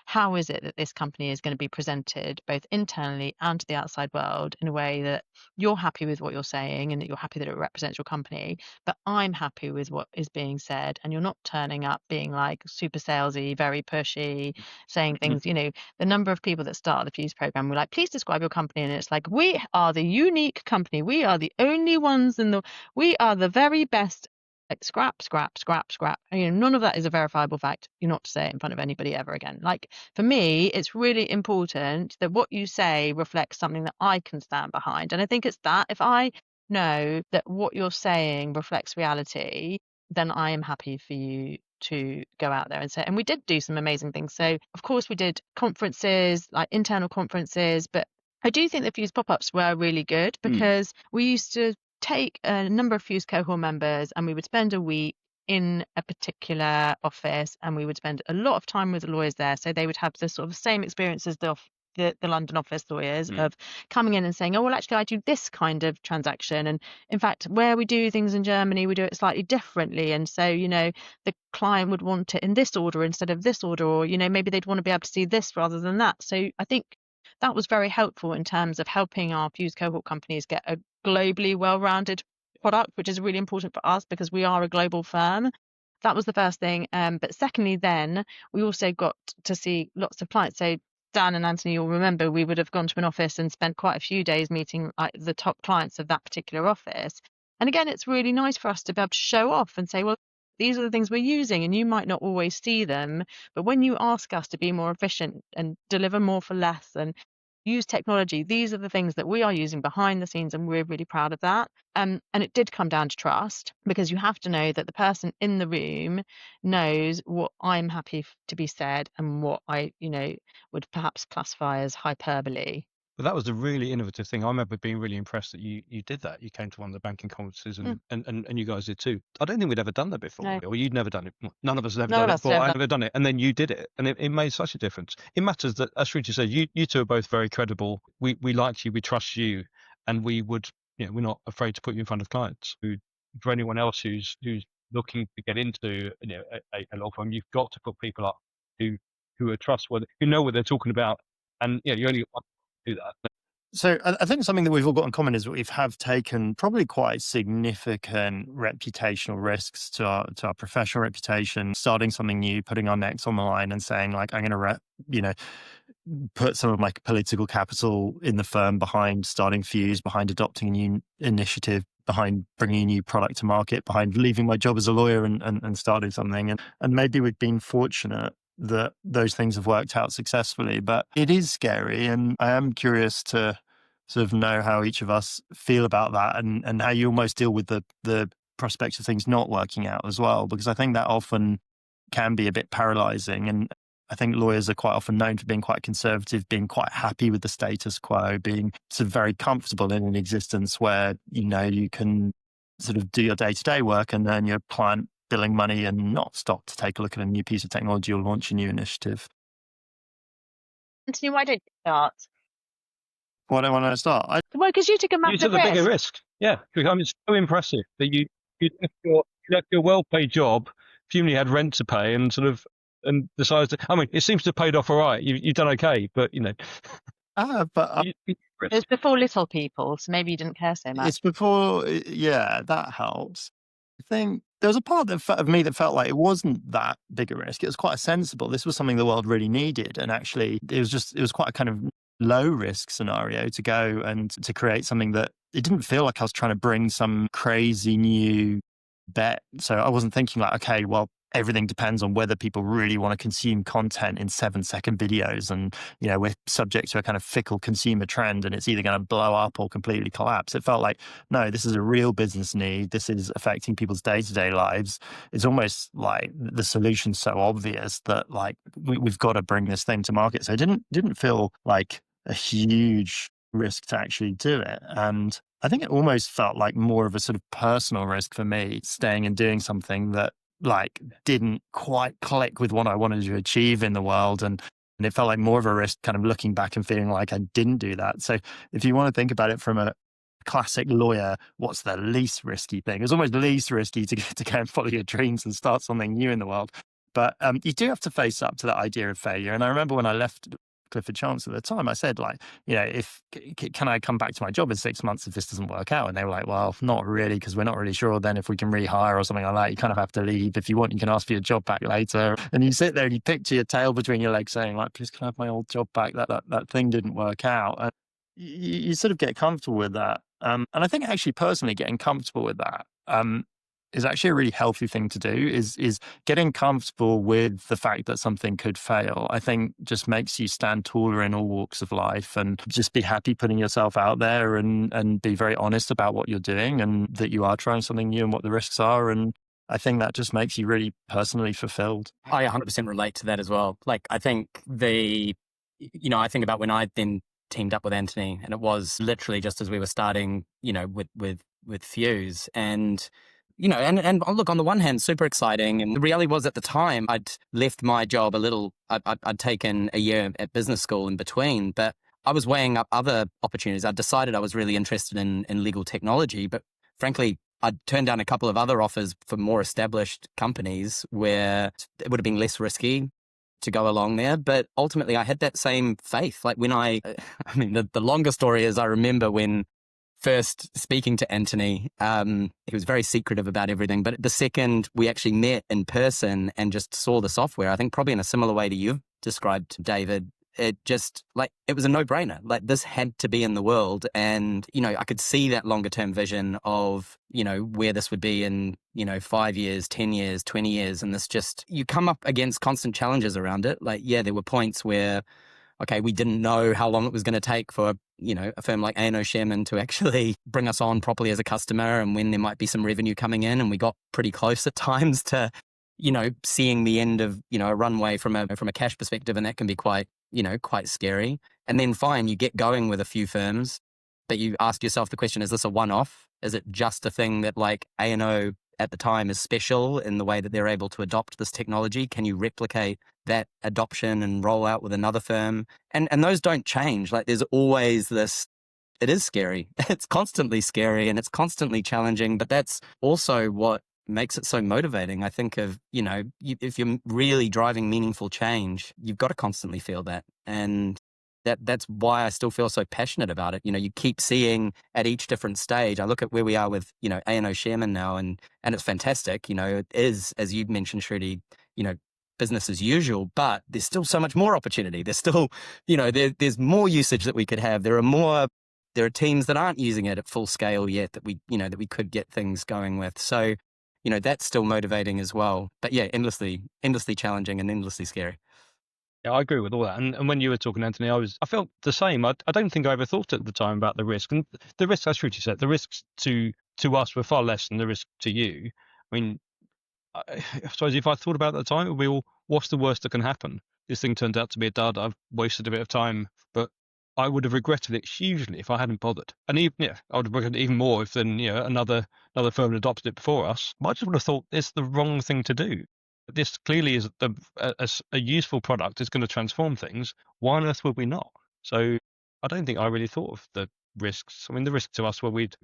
S3: how is it that this company is going to be presented both internally and to the outside world in a way that you're happy with what you're saying and that you're happy that it represents your company, but I'm happy with what is being said. And you're not turning up being like super salesy, very pushy, saying things, the number of people that start the Fuse program were like, "Please describe your company." And it's like, "We are the unique company. We are the only ones we are the very best." Like scrap. None of that is a verifiable fact. You're not to say it in front of anybody ever again. Like, for me, it's really important that what you say reflects something that I can stand behind. And I think it's that if I know that what you're saying reflects reality, then I am happy for you to go out there and say. And we did do some amazing things. So of course we did conferences, like internal conferences, but I do think the Fuse pop-ups were really good because we used to take a number of Fuse cohort members and we would spend a week in a particular office and we would spend a lot of time with the lawyers there. So they would have the sort of same experience as the London office lawyers of coming in and saying, "Oh, well, actually, I do this kind of transaction. And in fact, where we do things in Germany, we do it slightly differently. And so, the client would want it in this order instead of this order, or, maybe they'd want to be able to see this rather than that." So I think that was very helpful in terms of helping our Fuse cohort companies get a globally well-rounded product, which is really important for us because we are a global firm. that was the first thing. But secondly, then we also got to see lots of clients. So Dan and Anthony, you'll remember we would have gone to an office and spent quite a few days meeting like the top clients of that particular office. And again, it's really nice for us to be able to show off and say, well, these are the things we're using, and you might not always see them, but when you ask us to be more efficient and deliver more for less and use technology, these are the things that we are using behind the scenes, and we're really proud of that. And it did come down to trust, because you have to know that the person in the room knows what I'm happy to be said and what I, would perhaps classify as hyperbole.
S2: But that was a really innovative thing. I remember being really impressed that you did that. You came to one of the banking conferences and you guys did too. I don't think we'd ever done that before.
S3: No.
S2: Or you'd never done it. None of us had ever
S3: None
S2: done
S3: of
S2: it
S3: us
S2: before.
S3: had
S2: I'd
S3: ever
S2: never done it. And then you did it. And it made such a difference. It matters that, as Shruti said, you two are both very credible. We like you, we trust you, and we would, we're not afraid to put you in front of clients. For anyone else who's looking to get into a law firm, you've got to put people up who are trustworthy, who know what they're talking about. And you only got one to do that.
S1: So I think something that we've all got in common is that we have taken probably quite significant reputational risks to our professional reputation, starting something new, putting our necks on the line and saying like, I'm going to, put some of my political capital in the firm behind starting Fuse, behind adopting a new initiative, behind bringing a new product to market, behind leaving my job as a lawyer and starting something. And maybe we've been fortunate that those things have worked out successfully, but it is scary. And I am curious to sort of know how each of us feel about that and how you almost deal with the prospect of things not working out as well, because I think that often can be a bit paralyzing. And I think lawyers are quite often known for being quite conservative, being quite happy with the status quo, being sort of very comfortable in an existence where, you can sort of do your day-to-day work and earn your client billing money and not stop to take a look at a new piece of technology or launch a new initiative.
S3: Anthony, why don't you start?
S1: Why don't I want to start?
S3: Well, because you took a massive
S2: You took the bigger risk. Yeah. I mean, it's so impressive that you left your well-paid job, presumably you had rent to pay, and decided to. I mean, it seems to have paid off all right. You've done okay, but
S3: It's before little people, so maybe you didn't care so much.
S1: It's before, yeah, that helps. I think there was a part of me that felt like it wasn't that big a risk. It was quite sensible. This was something the world really needed, and actually, it was quite a kind of low risk scenario to go and to create something that it didn't feel like I was trying to bring some crazy new bet. So I wasn't thinking like, okay, well, everything depends on whether people really want to consume content in 7-second videos. And, we're subject to a kind of fickle consumer trend and it's either going to blow up or completely collapse. It felt like, no, this is a real business need. This is affecting people's day-to-day lives. It's almost like the solution's so obvious that like we've got to bring this thing to market. So it didn't feel like a huge risk to actually do it. And I think it almost felt like more of a sort of personal risk for me, staying and doing something that like didn't quite click with what I wanted to achieve in the world. And it felt like more of a risk kind of looking back and feeling like I didn't do that. So if you want to think about it from a classic lawyer, what's the least risky thing? It's almost least risky to go and follow your dreams and start something new in the world. But you do have to face up to that idea of failure. And I remember when I left Clifford Chance at the time, I said like, can I come back to my job in 6 months if this doesn't work out? And they were like, well, not really, because we're not really sure then if we can rehire or something like that. You kind of have to leave. If you want, you can ask for your job back later. And you sit there and you picture your tail between your legs saying like, please can I have my old job back? That thing didn't work out. And you sort of get comfortable with that. And I think actually personally getting comfortable with that is actually a really healthy thing to do, is getting comfortable with the fact that something could fail. I think just makes you stand taller in all walks of life and just be happy putting yourself out there and be very honest about what you're doing and that you are trying something new and what the risks are. And I think that just makes you really personally fulfilled.
S4: I 100% relate to that as well. Like, I think I think about when I then teamed up with Anthony, and it was literally just as we were starting, with Fuse. And and look, on the one hand, super exciting. And the reality was at the time, I'd left my job I'd taken a year at business school in between, but I was weighing up other opportunities. I'd decided I was really interested in legal technology, but frankly, I'd turned down a couple of other offers for more established companies where it would have been less risky to go along there. But ultimately, I had that same faith. Like when the longer story is, I remember when first speaking to Anthony, he was very secretive about everything. But the second we actually met in person and just saw the software, I think probably in a similar way to you've described, David, it just it was a no-brainer. Like, this had to be in the world. And, I could see that longer term vision of, where this would be in, 5 years, 10 years, 20 years. And this just, you come up against constant challenges around it. There were points where, okay, we didn't know how long it was going to take for, a firm like A&O Shearman to actually bring us on properly as a customer, and when there might be some revenue coming in. And we got pretty close at times to, seeing the end of, a runway from a cash perspective. And that can be quite scary. And then fine, you get going with a few firms, but you ask yourself the question, is this a one-off? Is it just a thing that A&O at the time is special in the way that they're able to adopt this technology? Can you replicate that adoption and roll out with another firm? And those don't change. There's always this, it is scary. It's constantly scary and it's constantly challenging, but that's also what makes it so motivating. I think of, if you're really driving meaningful change, you've got to constantly feel that. And that's why I still feel so passionate about it. You keep seeing at each different stage. I look at where we are with, A&O Shearman now, and it's fantastic. It is, as you mentioned, Shruti, business as usual, but there's still so much more opportunity. There's still, there's more usage that we could have. There are teams that aren't using it at full scale yet that we could get things going with. So, that's still motivating as well. But yeah, endlessly challenging and endlessly scary.
S2: Yeah, I agree with all that. And when you were talking, Anthony, I felt the same. I don't think I ever thought at the time about the risk. And the risks, as Shruti said, the risks to us were far less than the risk to you. I mean, I suppose if I thought about it at the time, it would be, well, what's the worst that can happen? This thing turned out to be a dud. I've wasted a bit of time, but I would have regretted it hugely if I hadn't bothered. And even, I would have regretted it even more if then, another firm had adopted it before us. But I just would have thought it's the wrong thing to do. This clearly is a useful product. It's going to transform things. Why on earth would we not? So I don't think I really thought of the risks. I mean, the risk to us were we'd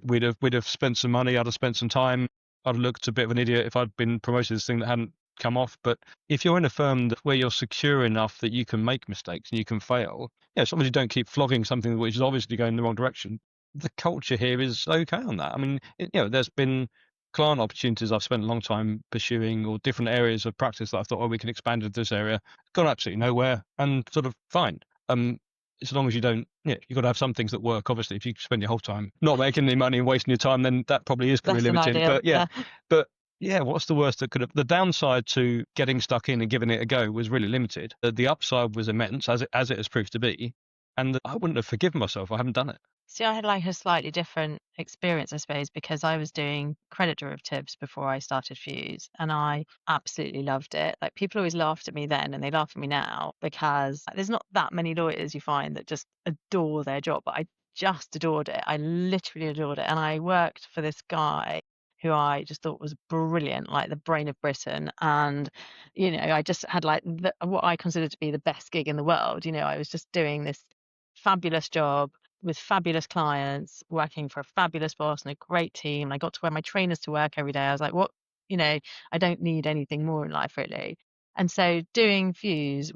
S2: have spent some money. I'd have spent some time. I'd have looked a bit of an idiot if I'd been promoted to this thing that hadn't come off. But if you're in a firm where you're secure enough that you can make mistakes and you can fail, as long as you don't keep flogging something which is obviously going in the wrong direction, the culture here is okay on that. I mean, there's been client opportunities I've spent a long time pursuing, or different areas of practice that I thought, we can expand into this area. Gone absolutely nowhere, and sort of fine. As long as you don't, you've got to have some things that work. Obviously, if you spend your whole time not making any money and wasting your time, then that probably is going to be limiting. But what's the worst that could have? The downside to getting stuck in and giving it a go was really limited. The upside was immense, as it has proved to be, and I wouldn't have forgiven myself if I hadn't done it.
S3: See, I had a slightly different experience, I suppose, because I was doing credit derivatives before I started Fuse, and I absolutely loved it. People always laughed at me then, and they laugh at me now, because there's not that many lawyers you find that just adore their job. But I just adored it. I literally adored it. And I worked for this guy who I just thought was brilliant, the brain of Britain. And, I just had what I considered to be the best gig in the world. I was just doing this fabulous job with fabulous clients, working for a fabulous boss and a great team. I got to wear my trainers to work every day. I was like, what, I don't need anything more in life, really. And so doing Fuse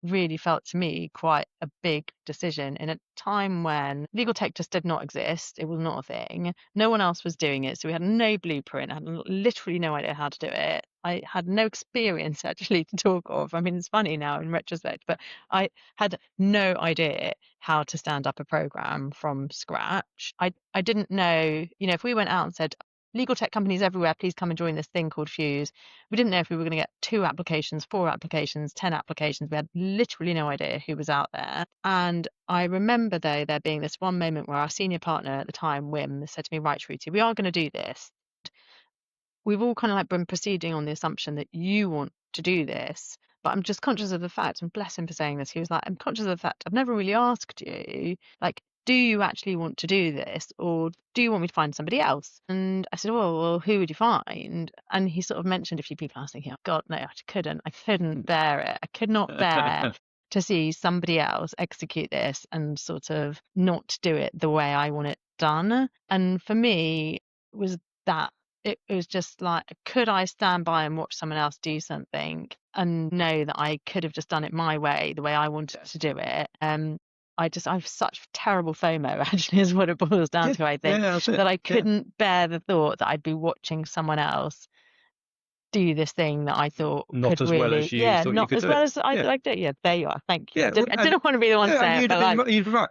S3: really felt to me quite a big decision in a time when legal tech just did not exist. It was not a thing. No one else was doing it. So we had no blueprint. I had literally no idea how to do it. I had no experience actually to talk of. I mean, it's funny now in retrospect, but I had no idea how to stand up a program from scratch. I didn't know, if we went out and said, legal tech companies everywhere, please come and join this thing called Fuse. We didn't know if we were going to get 2 applications, 4 applications, 10 applications. We had literally no idea who was out there. And I remember, though, there being this one moment where our senior partner at the time, Wim, said to me, right, Shruti, we are going to do this. We've all kind of been proceeding on the assumption that you want to do this. But I'm just conscious of the fact, and bless him for saying this, he was like, I'm conscious of the fact I've never really asked you, do you actually want to do this, or do you want me to find somebody else? And I said, well, who would you find? And he sort of mentioned a few people. I was thinking, oh God, no, I couldn't bear it. I could not bear to see somebody else execute this and sort of not do it the way I want it done. And for me, it was that. It was just could I stand by and watch someone else do something and know that I could have just done it my way, the way I wanted to do it? I have such terrible FOMO, actually, is what it boils down to, I think,
S2: that's it.
S3: that I couldn't bear the thought that I'd be watching someone else do this thing that I thought
S2: Not
S3: could
S2: as
S3: really,
S2: well as you thought you
S3: not
S2: could
S3: as
S2: do
S3: well
S2: it.
S3: as I liked it. Yeah, there you are. Thank you.
S2: Yeah,
S3: I didn't want to be the one to say it, but
S2: you'd be right.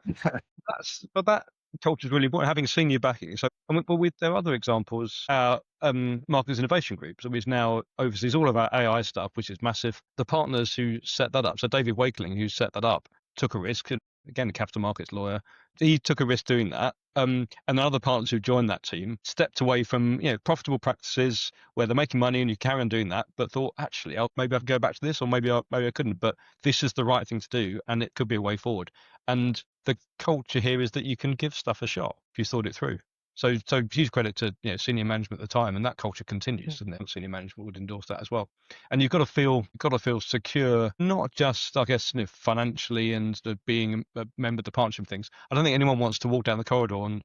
S2: But that culture is really important, having senior backing. So, but there are other examples. Our marketers innovation group, which now oversees all of our AI stuff, which is massive. The partners who set that up, so David Wakeling, who set that up, took a risk. Again, a capital markets lawyer, he took a risk doing that. And the other partners who joined that team stepped away from profitable practices where they're making money and you carry on doing that, but thought actually maybe I can go back to this, or maybe I couldn't. But this is the right thing to do, and it could be a way forward. And the culture here is that you can give stuff a shot if you thought it through. So huge credit to senior management at the time, and that culture continues, doesn't it? Senior management would endorse that as well. And you've got to feel secure, not just I guess financially and being a member of the partnership things. I don't think anyone wants to walk down the corridor and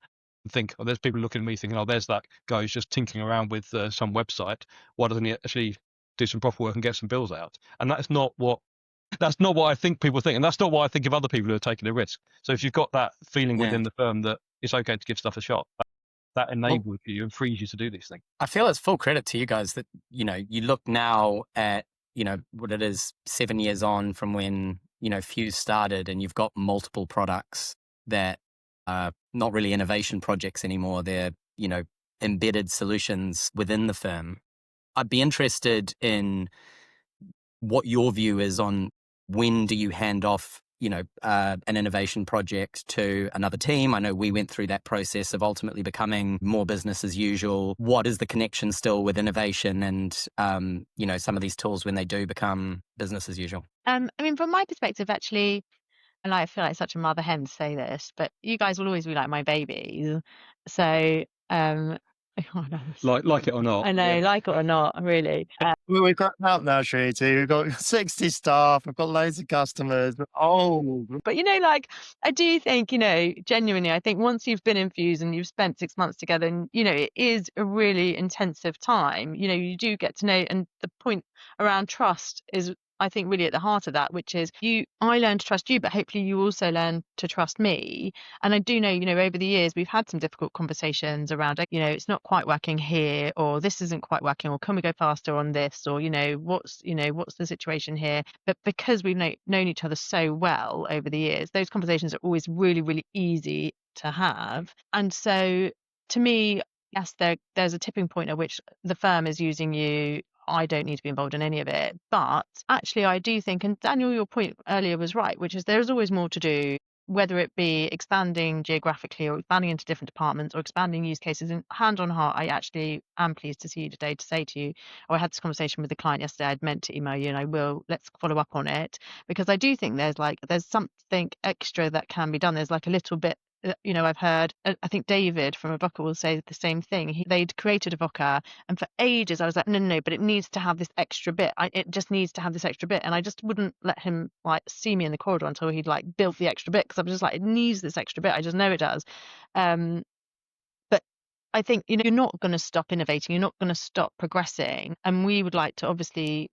S2: think, oh, there's people looking at me thinking, oh, there's that guy who's just tinkering around with some website. Why doesn't he actually do some proper work and get some bills out? And that's not what I think people think, and that's not what I think of other people who are taking a risk. So if you've got that feeling within the firm that it's okay to give stuff a shot, that enables you and frees you to do these things.
S4: I feel it's full credit to you guys that, you look now at, what it is 7 years on from when, Fuse started, and you've got multiple products that are not really innovation projects anymore. They're, embedded solutions within the firm. I'd be interested in what your view is on when do you hand off an innovation project to another team. I know we went through that process of ultimately becoming more business as usual. What is the connection still with innovation and, some of these tools when they do become business as usual?
S3: I mean, from my perspective, actually, and I feel like such a mother hen to say this, but you guys will always be like my babies. So,
S2: like it or not.
S3: I know, like it or not, really.
S1: Well, we've got out now, Shruti. We've got 60 staff. We've got loads of customers.
S3: But I do think, genuinely, I think once you've been infused and you've spent 6 months together, and it is a really intensive time. You do get to know, and the point around trust is, I think, really at the heart of that, which is I learn to trust you, but hopefully you also learn to trust me. And I do know, over the years, we've had some difficult conversations around, it's not quite working here, or this isn't quite working, or can we go faster on this, or, what's the situation here? But because we've known each other so well over the years, those conversations are always really, really easy to have. And so to me, yes, there's a tipping point at which the firm is using you. I don't need to be involved in any of it. But actually, I do think, and Daniel, your point earlier was right, which is there's always more to do, whether it be expanding geographically or expanding into different departments or expanding use cases. And hand on heart, I actually am pleased to see you today to say to you, I had this conversation with the client yesterday. I'd meant to email you, and let's follow up on it, because I do think there's something extra that can be done. There's like a little bit, I've heard, I think David from Avoca will say the same thing. They'd created Avoca, and for ages I was like, no, but it needs to have this extra bit. It just needs to have this extra bit. And I just wouldn't let him see me in the corridor until he'd built the extra bit, because I was just like, it needs this extra bit. I just know it does. But I think, you're not going to stop innovating. You're not going to stop progressing. And we would like to obviously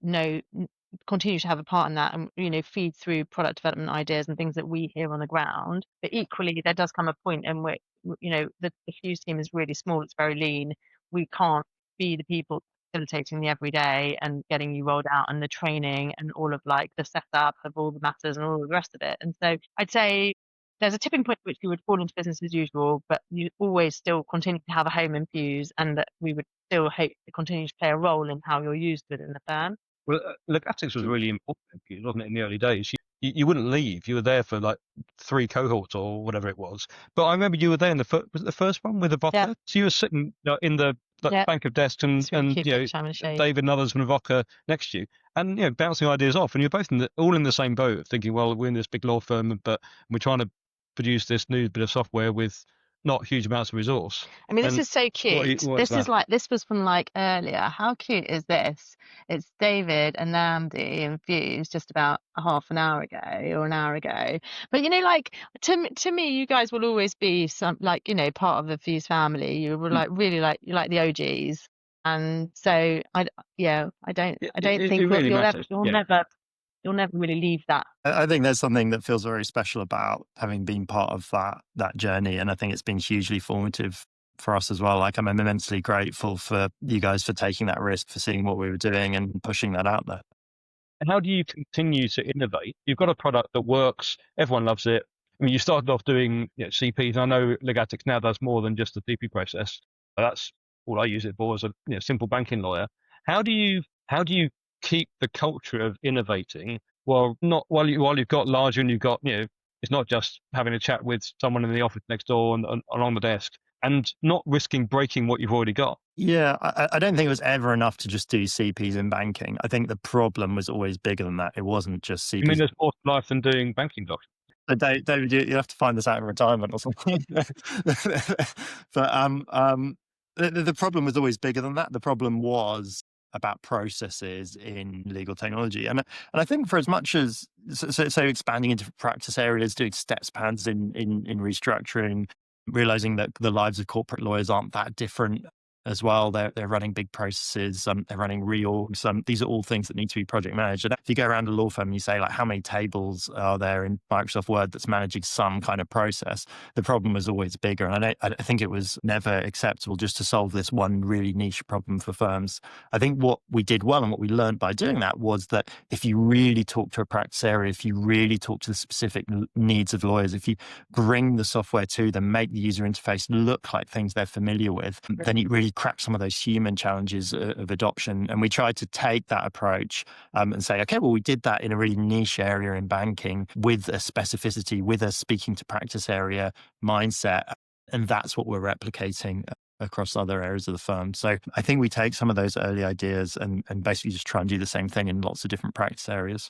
S3: continue to have a part in that, and feed through product development ideas and things that we hear on the ground. But equally, there does come a point in which the Fuse team is really small, it's very lean. We can't be the people facilitating the everyday and getting you rolled out, and the training and all of the setup of all the matters and all the rest of it. And so I'd say there's a tipping point at which we would fall into business as usual, but you always still continue to have a home in Fuse, and that we would still hope to continue to play a role in how you're used within the firm.
S2: Well, Legatics was really important, wasn't it, in the early days? You wouldn't leave. You were there for 3 cohorts or whatever it was. But I remember you were there in was it the first one with Avoca?
S3: Yeah.
S2: So you were sitting in the bank of desks, and David and others from Avoca next to you, and bouncing ideas off. And you're both all in the same boat, thinking, well, we're in this big law firm, but we're trying to produce this new bit of software with not huge amounts of resource.
S3: I mean, this is so cute. This was from earlier. How cute is this? It's David and Namdi and Fuse just about a half an hour ago or an hour ago. But to me, you guys will always be some part of the Fuse family. You were really you're like the OGs. And so I don't think
S2: really
S3: you'll never you'll never really leave that.
S1: I think there's something that feels very special about having been part of that journey. And I think it's been hugely formative for us as well. Like, I'm immensely grateful for you guys for taking that risk, for seeing what we were doing and pushing that out there.
S2: And how do you continue to innovate? You've got a product that works, everyone loves it. I mean, you started off doing CPs. I know Legatics now does more than just the CP process. That's all I use it for as a simple banking lawyer. How do you keep the culture of innovating while you've got larger and you've got it's not just having a chat with someone in the office next door and on the desk, and not risking breaking what you've already got?
S1: Yeah, I don't think it was ever enough to just do CPs in banking. I think the problem was always bigger than that. It wasn't just CPs.
S2: I mean, there's more to life than doing banking docs.
S1: David, you have to find this out in retirement or something. But the problem was always bigger than that. The problem was about processes in legal technology, and I think for as much as so expanding into practice areas, doing steps plans in restructuring, realizing that the lives of corporate lawyers aren't that different as well. They're running big processes, they're running reorgs. These are all things that need to be project managed. And if you go around a law firm and you say, like, how many tables are there in Microsoft Word that's managing some kind of process, the problem was always bigger. And I think it was never acceptable just to solve this one really niche problem for firms. I think what we did well and what we learned by doing that was that if you really talk to a practice area, if you really talk to the specific needs of lawyers, if you bring the software to them, make the user interface look like things they're familiar with, then you really crack some of those human challenges of adoption. And we tried to take that approach and say, okay, well, we did that in a really niche area in banking with a specificity, with a speaking to practice area mindset. And that's what we're replicating across other areas of the firm. So I think we take some of those early ideas and basically just try and do the same thing in lots of different practice areas.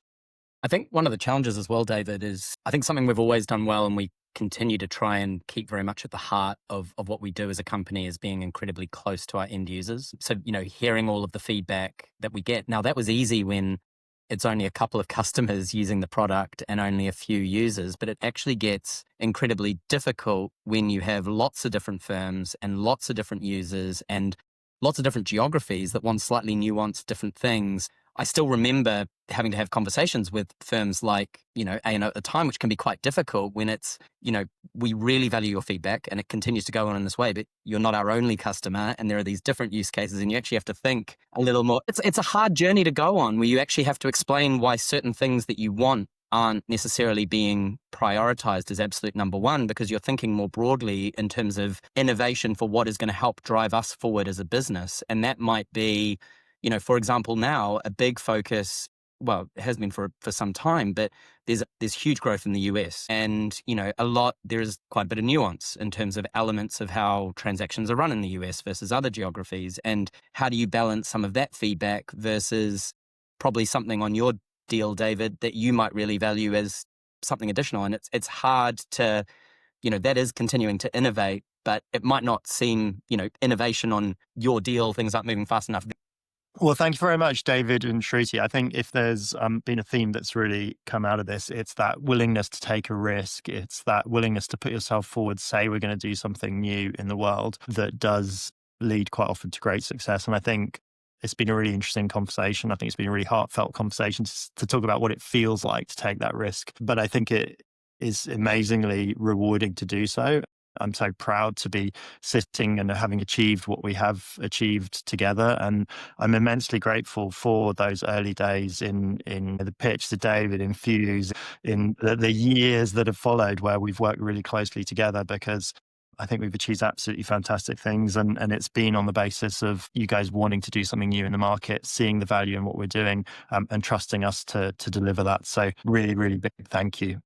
S4: I think one of the challenges as well, David, is I think something we've always done well and we continue to try and keep very much at the heart of what we do as a company is being incredibly close to our end users. So, hearing all of the feedback that we get. Now, that was easy when it's only a couple of customers using the product and only a few users, but it actually gets incredibly difficult when you have lots of different firms and lots of different users and lots of different geographies that want slightly nuanced different things. I still remember having to have conversations with firms like, A&O at the time, which can be quite difficult when it's, we really value your feedback and it continues to go on in this way, but you're not our only customer and there are these different use cases and you actually have to think a little more. It's a hard journey to go on where you actually have to explain why certain things that you want aren't necessarily being prioritized as absolute number one, because you're thinking more broadly in terms of innovation for what is going to help drive us forward as a business. And that might be, for example, now a big focus, well, it has been for some time, but there's huge growth in the US and, there's quite a bit of nuance in terms of elements of how transactions are run in the US versus other geographies. And how do you balance some of that feedback versus probably something on your deal, David, that you might really value as something additional? And it's hard to, that is continuing to innovate, but it might not seem, innovation on your deal, things aren't moving fast enough.
S1: Well, thank you very much, David and Shruti. I think if there's been a theme that's really come out of this, it's that willingness to take a risk. It's that willingness to put yourself forward, say we're going to do something new in the world that does lead quite often to great success. And I think it's been a really interesting conversation. I think it's been a really heartfelt conversation to talk about what it feels like to take that risk. But I think it is amazingly rewarding to do so. I'm so proud to be sitting and having achieved what we have achieved together. And I'm immensely grateful for those early days in the pitch to David, in Fuse, in the years that have followed where we've worked really closely together, because I think we've achieved absolutely fantastic things. And it's been on the basis of you guys wanting to do something new in the market, seeing the value in what we're doing, and trusting us to deliver that. So really, really big thank you.